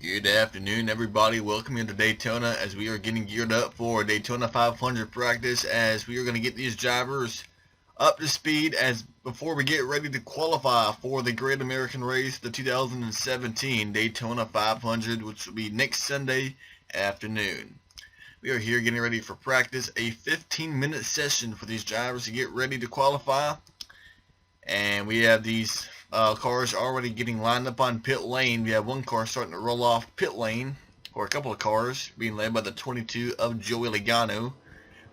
Good afternoon, everybody. Welcome into Daytona as we are getting geared up for Daytona 500 practice, as we are going to get these drivers up to speed as before we get ready to qualify for the Great American Race, the 2017 Daytona 500, which will be next Sunday afternoon. We are here getting ready for practice, a 15-minute session for these drivers to get ready to qualify, and we have these cars already getting lined up on pit lane. We have one car starting to roll off pit lane, or a couple of cars being led by the 22 of Joey Logano,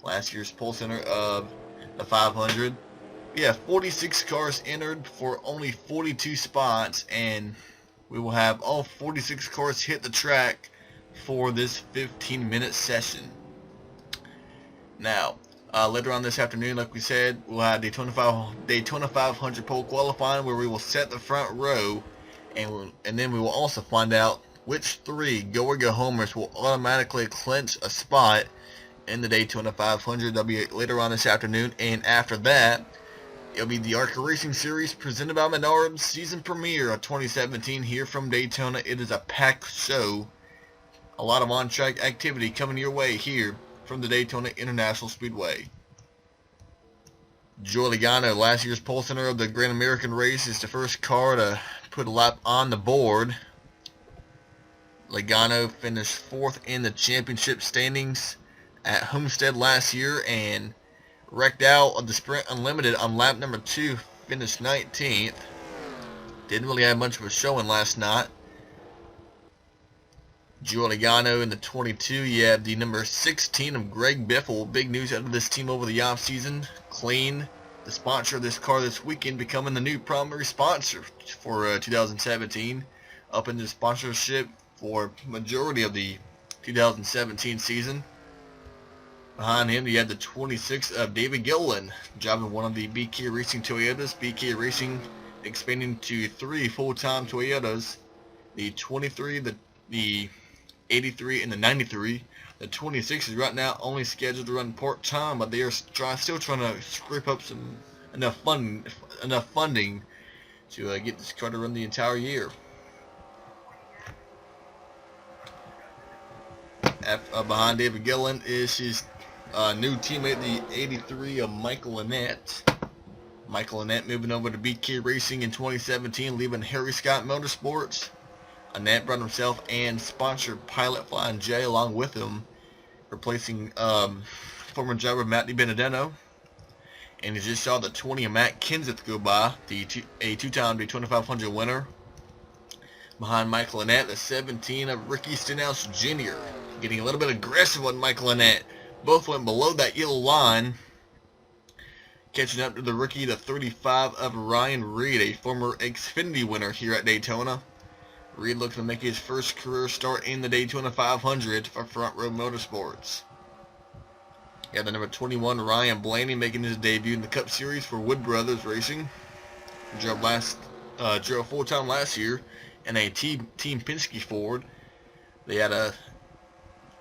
last year's pole center of the 500. We have 46 cars entered for only 42 spots, and we will have all 46 cars hit the track for this 15-minute session. Now, later on this afternoon, like we said, we'll have Daytona 500 pole qualifying, where we will set the front row, and then we will also find out which three go-or-go-homers will automatically clinch a spot in the Daytona 500. That'll be later on this afternoon, and after that, it'll be the ARCA Racing Series presented by Menard season premiere of 2017 here from Daytona. It is a packed show, a lot of on-track activity coming your way here from the Daytona International Speedway. Joey Logano, last year's pole center of the Great American Race, is the first car to put a lap on the board. Logano finished 4th in the championship standings at Homestead last year and wrecked out of the Sprint Unlimited on lap number 2, finished 19th. Didn't really have much of a showing last night. Joey Logano in the 22, you have the number 16 of Greg Biffle. Big news out of this team over the offseason. Clean, the sponsor of this car this weekend, becoming the new primary sponsor for 2017. Up in the sponsorship for majority of the 2017 season. Behind him, you have the 26 of David Gilliland, driving one of the BK Racing Toyotas. BK Racing expanding to 3 full-time Toyotas. The 23, the 83, and the 93. The 26 is right now only scheduled to run part-time, but they are still trying to scrape up enough funding to get this car to run the entire year. Behind David Gilliland is his new teammate, the 83 of Michael Annett. Michael Annett moving over to BK Racing in 2017, leaving Harry Scott Motorsports. Annett brought himself and sponsored Pilot Flying J along with him, replacing former driver Matt DiBenedetto. And you just saw the 20 of Matt KENSETH go by, a two-time Daytona 500 winner. Behind Michael Annett, the 17 of Ricky Stenhouse Jr. Getting a little bit aggressive on Michael Annett. Both went below that yellow line. Catching up to the rookie, the 35 of Ryan Reed, a former Xfinity winner here at Daytona. Reed looking to make his first career start in the Daytona 500 for Front Row Motorsports. Yeah, the number 21, Ryan Blaney, making his debut in the Cup Series for Wood Brothers Racing. Drove full-time last year in a Team Penske Ford. They had a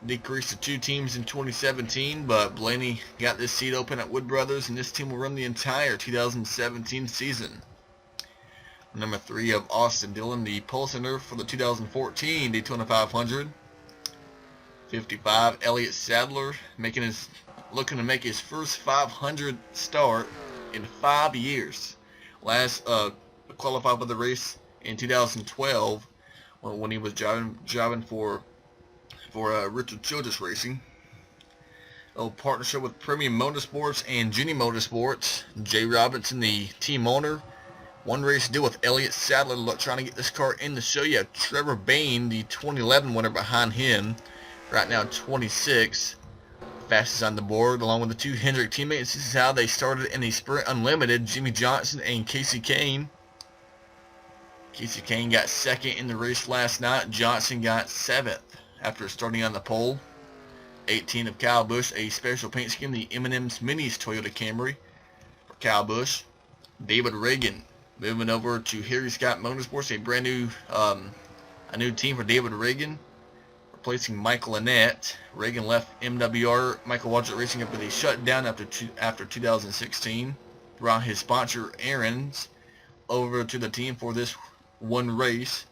decrease to 2 teams in 2017, but Blaney got this seat open at Wood Brothers, and this team will run the entire 2017 season. Number 3 of Austin Dillon, the pole center for the 2014 Daytona 500. 55, Elliott Sadler, looking to make his first 500 start in 5 years. Last qualified for the race in 2012 when he was driving for Richard Childress Racing. A partnership with Premium Motorsports and Jenny Motorsports. Jay Robinson, the team owner. One race deal with Elliott Sadler, trying to get this car in the show. You have Trevor BAYNE, the 2011 winner, behind him. Right now 26. Fastest on the board, along with the 2 Hendrick teammates. This is how they started in the Sprint Unlimited. Jimmie Johnson and Kasey Kahne. Kasey Kahne got 2nd in the race last night. Johnson got 7th after starting on the pole. 18 of Kyle Busch, a special paint scheme, the M&M's Minis Toyota Camry for Kyle Busch. David Regan moving over to Harry Scott Motorsports, a brand new new team for David Regan, replacing Michael Annett. Regan left MWR Michael Waltrip Racing after they shut down after 2016. Brought his sponsor Aaron's over to the team for this one race.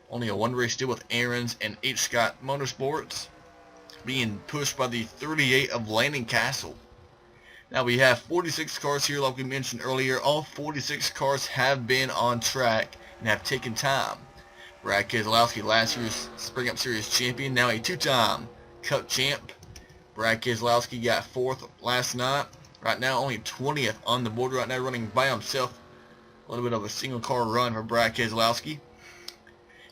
Only a 1-race deal with Aaron's and H. Scott Motorsports, being pushed by the 38 of Landon CASSILL. Now we have 46 cars here, like we mentioned earlier. All 46 cars have been on track and have taken time. Brad Keselowski, last year's Spring Up Series champion, now a 2-time Cup champ. Brad Keselowski got 4th last night. Right now only 20th on the board right now, running by himself. A little bit of a single car run for Brad Keselowski.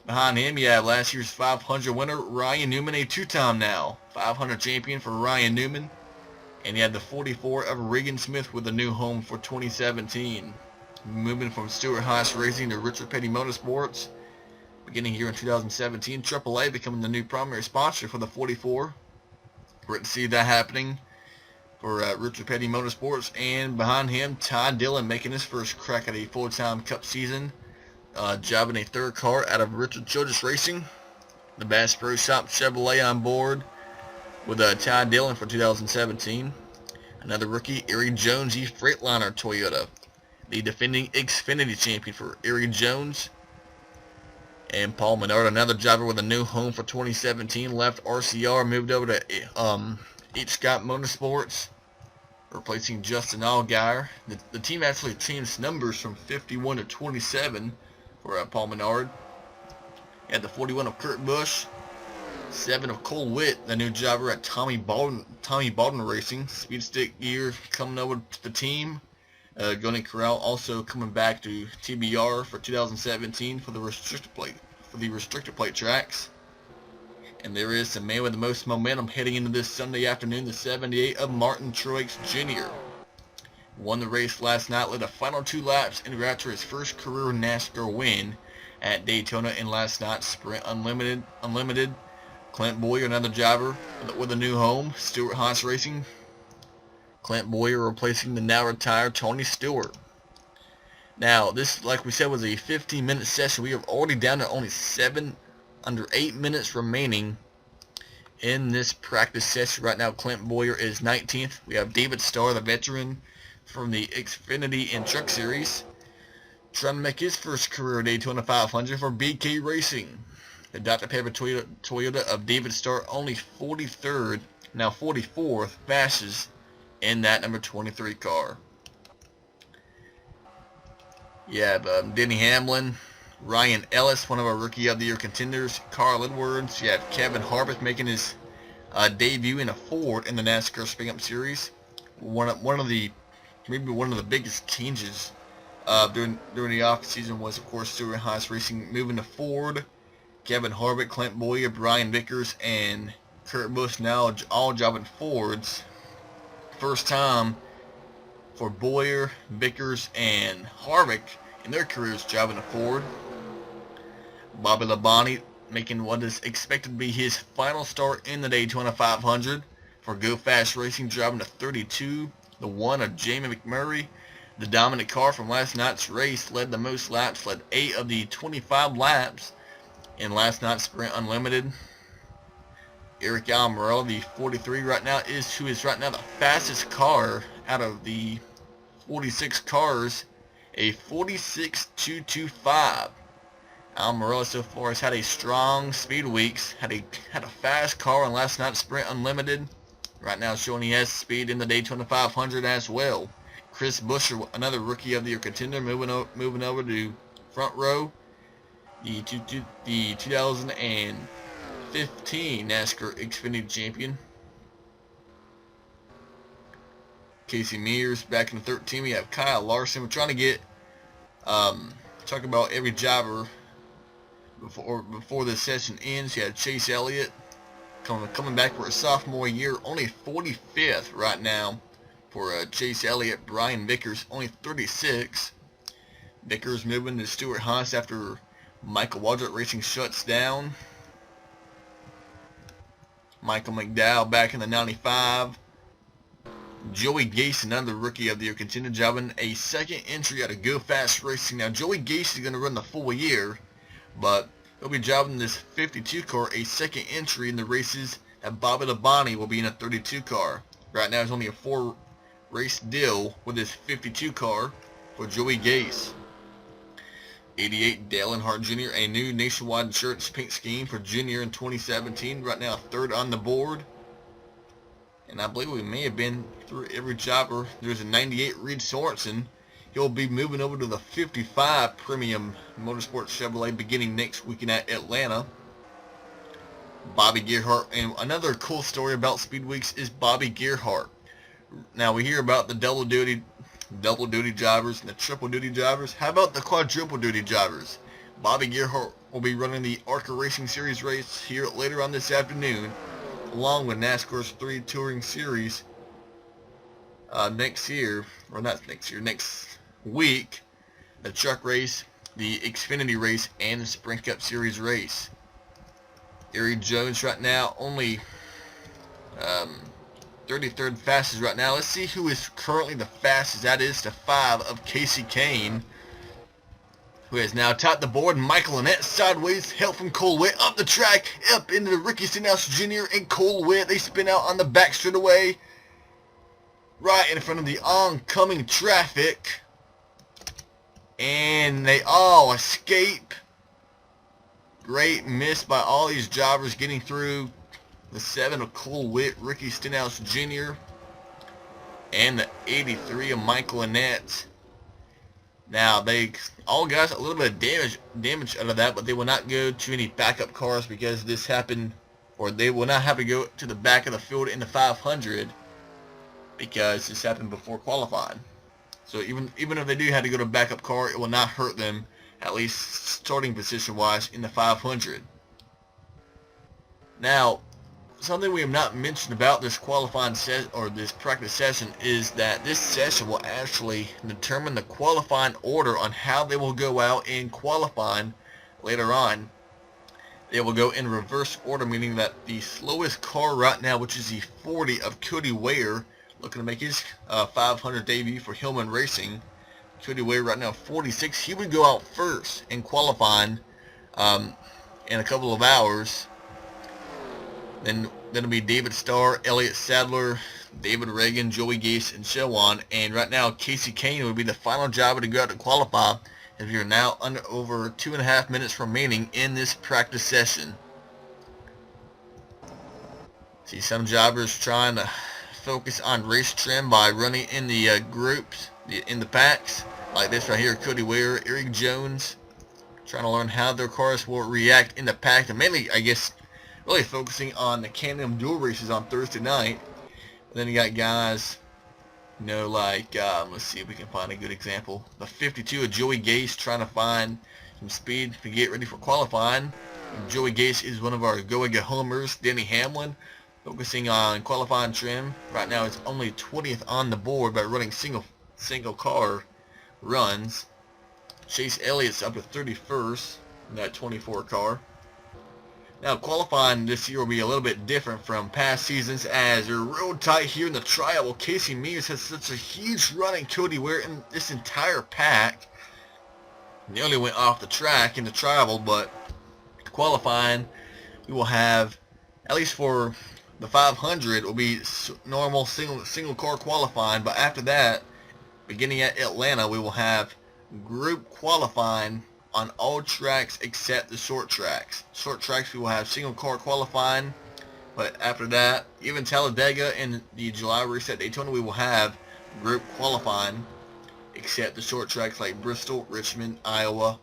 Behind him, you have last year's 500 winner, Ryan Newman, a 2-time now 500 champion for Ryan Newman. And you have the 44 of Regan Smith with a new home for 2017. Moving from Stewart-Haas Racing to Richard Petty Motorsports. Beginning here in 2017, AAA becoming the new primary sponsor for the 44. Great to see that happening for Richard Petty Motorsports. And behind him, Ty Dillon making his first crack at a full-time Cup season. Driving a 3rd car out of Richard Childress Racing. The Bass Pro Shop Chevrolet on board with Ty Dillon for 2017. Another rookie, Erik Jones, Freightliner Toyota. The defending Xfinity champion for Erik Jones. And Paul Menard, another driver with a new home for 2017. Left RCR, moved over to H. Scott Motorsports, replacing Justin Allgaier. The team actually changed numbers from 51 to 27 for Paul Menard. Had the 41 of Kurt Busch. 7 of Cole Witt, the new driver at Tommy Baldwin Racing. Speed Stick gear coming over to the team. Gunny Corral also coming back to TBR for 2017 for the restrictor plate tracks. And there is the man with the most momentum heading into this Sunday afternoon, the 78 of Martin Truex Jr. Won the race last night, led the final 2 laps, and got to his first career NASCAR win at Daytona in last night's Sprint Unlimited. Clint Bowyer, another driver with a new home, Stewart-Haas Racing. Clint Bowyer replacing the now retired Tony Stewart. Now, this, like we said, was a 15-minute session. We are already down to only under 8 minutes remaining in this practice session. Right now, Clint Bowyer is 19th. We have David Starr, the veteran from the Xfinity and Truck Series, trying to make his first career Daytona 500 for BK Racing. The Dr. Pepper Toyota of David Starr, only 43rd, now 44th fastest in that number 23 car. You have Denny Hamlin, Ryan Ellis, one of our Rookie of the Year contenders, Carl Edwards. You have Kevin Harvick making his debut in a Ford in the NASCAR Spring Up Series. Maybe one of the biggest changes during the off season was, of course, Stewart-Haas Racing moving to Ford. Kevin Harvick, Clint Bowyer, Brian Vickers, and Kurt Busch now all driving Fords. First time for Bowyer, Vickers, and Harvick in their careers driving a Ford. Bobby Labonte making what is expected to be his final start in the Daytona 500 for Go Fast Racing, driving a 32, the 1 of Jamie McMurray. The dominant car from last night's race, led the most laps, led 8 of the 25 laps in last night's Sprint Unlimited. Eric Almirola, the 43 right now, is the fastest car out of the 46 cars, a 46.225. Almirola so far has had a strong speed weeks, had a fast car in last night's Sprint Unlimited. Right now showing he has speed in the Daytona 500 as well. Chris Buescher, another Rookie of the Year contender, moving over to front row. The 2015 NASCAR Xfinity champion. Casey Mears back in the 13. We have Kyle Larson. We're trying to get talk about every driver before this session ends. You had Chase Elliott coming back for a sophomore year, only 45th right now for Chase Elliott. Brian Vickers, only 36. Vickers moving to Stewart-Haas after Michael Waltrip Racing shuts down. Michael McDowell back in the 95. Joey Gase, another Rookie of the Year contender, driving a second entry out of Go Fast Racing. Now, Joey Gase is going to run the full year, but he'll be driving this 52 car, a second entry in the races that Bobby Labonte will be in a 32 car. Right now, it's only a 4-race deal with this 52 car for Joey Gase. 88, Dale Earnhardt Jr., a new nationwide insurance paint scheme for Junior in 2017. Right now, third on the board. And I believe we may have been through every driver. There's a 98, Reed Sorensen. He'll be moving over to the 55 Premium Motorsports Chevrolet beginning next weekend at Atlanta. Bobby Gerhart. And another cool story about Speed Weeks is Bobby Gerhart. Now, we hear about the double duty drivers and the triple duty drivers. How about the quadruple duty drivers? Bobby Gerhart will be running the ARCA Racing Series race here later on this afternoon, along with NASCAR's 3 Touring Series next week, the truck race, the Xfinity race, and the Sprint Cup Series race. Erik Jones right now only 33rd fastest right now. Let's see who is currently the fastest. That is to 5 of Kasey Kahne, who has now topped the board. Michael Annett sideways, help from Cole Witt up the track, up into the Ricky Stenhouse Jr. and Cole Witt. They spin out on the back straightaway, right in front of the oncoming traffic, and they all escape. Great miss by all these drivers getting through. The 7 of Cole Witt, Ricky Stenhouse Jr., and the 83 of Michael Annett. Now, they all got a little bit of damage out of that, but they will not go to any backup cars because this happened, or they will not have to go to the back of the field in the 500 because this happened before qualifying. So even if they do have to go to a backup car, it will not hurt them, at least starting position-wise, in the 500. Now, something we have not mentioned about this qualifying this practice session is that this session will actually determine the qualifying order on how they will go out in qualifying later on. They will go in reverse order, meaning that the slowest car right now, which is the 40 of Cody Ware, looking to make his 500 debut for Hillman Racing. Cody Ware right now 46. He would go out first in qualifying in a couple of hours. Then it'll be David Starr, Elliott Sadler, David Reagan, Joey Gase, and so on. And right now, Kasey Kahne would be the final driver to go out to qualify, as we are now over 2.5 minutes remaining in this practice session. See some drivers trying to focus on race trim by running in the groups, in the packs, like this right here, Cody Ware, Erik Jones, trying to learn how their cars will react in the pack, and mainly, I guess, really focusing on the Can-Am dual races on Thursday night. And then you got guys, you know, like, let's see if we can find a good example. The 52 of Joey Gase trying to find some speed to get ready for qualifying. And Joey Gase is one of our go-get homers. Denny Hamlin focusing on qualifying trim. Right now it's only 20th on the board by running single car runs. Chase Elliott's up to 31st in that 24 car. Now, qualifying this year will be a little bit different from past seasons, as they're real tight here in the tryout. Well, Casey Mears has such a huge run in Cody Ware in this entire pack. Nearly went off the track in the tribal, but qualifying, we will have, at least for the 500, will be normal single car qualifying. But after that, beginning at Atlanta, we will have group qualifying on all tracks except the short tracks. Short tracks we will have single car qualifying, but after that, even Talladega and the July race at Daytona, we will have group qualifying except the short tracks like Bristol, Richmond, Iowa,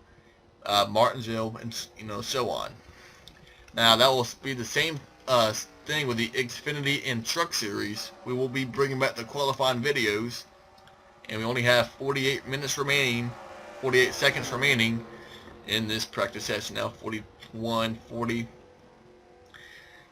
Martinsville, and so on. Now that will be the same thing with the Xfinity and Truck Series. We will be bringing back the qualifying videos, and we only have 48 seconds remaining in this practice session now. 41, 40.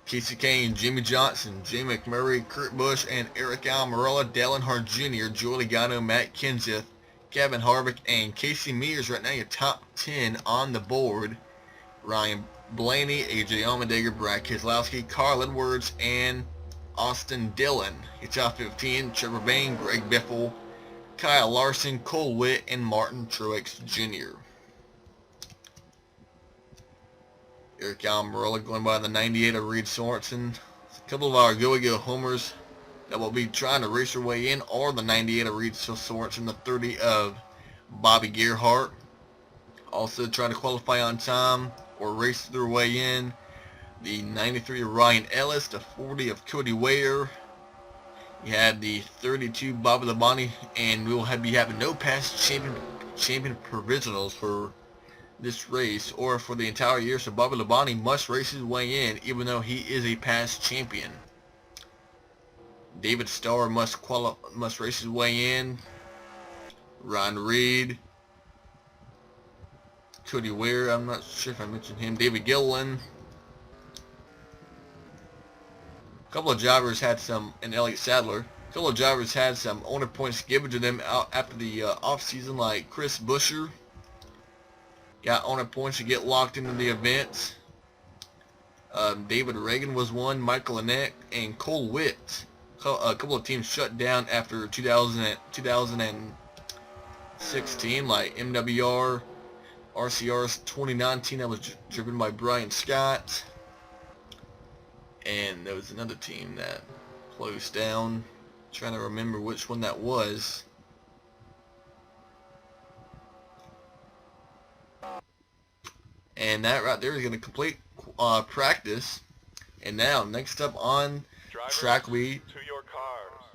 Kasey Kahne, Jimmie Johnson, Jay McMurray, Kurt Busch, and Eric Almirola, Dale Earnhardt Jr., Joey Logano, Matt Kenseth, Kevin Harvick, and Casey Mears. Right now, your top 10 on the board. Ryan Blaney, AJ Allmendinger, Brad Keselowski, Carl Edwards, and Austin Dillon. Your top 15, Trevor Bayne, Greg Biffle, Kyle Larson, Cole Witt, and Martin Truex Jr. Eric Almirola going by the 98 of Reed Sorensen. A couple of our go-go homers that will be trying to race their way in, or the 98 of Reed Sorensen, the 30 of Bobby Gerhart. Also trying to qualify on time or race their way in. The 93 of Ryan Ellis, the 40 of Cody Ware. You had the 32 Bobby Labonte, and we will be having no past champion provisionals for this race or for the entire year. So Bobby Labonte must race his way in, even though he is a past champion. David STARR must race his way in. Ron Reed, Cody Ware, I'm not sure if I mentioned him. David Gilliland. A couple of drivers had some, and Elliott Sadler. A couple of drivers had some owner points given to them out after the off season, like Chris Buescher got owner points to get locked into the events. David RAGAN was one. Michael ANNETT and Cole Witt. A couple of teams shut down after 2016, like MWR, RCR's 2019 that was driven by Brian Scott. And there was another team that closed down. Trying to remember which one that was. And that right there is going to complete practice. And now, next up on track, we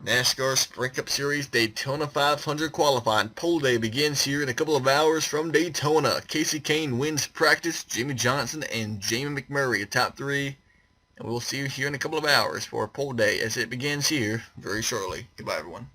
NASCAR Sprint Cup Series Daytona 500 qualifying. Pole day begins here in a couple of hours from Daytona. Casey Kane wins practice. Jimmie Johnson and Jamie McMurray, top three. And we'll see you here in a couple of hours for pole day as it begins here very shortly. Goodbye, everyone.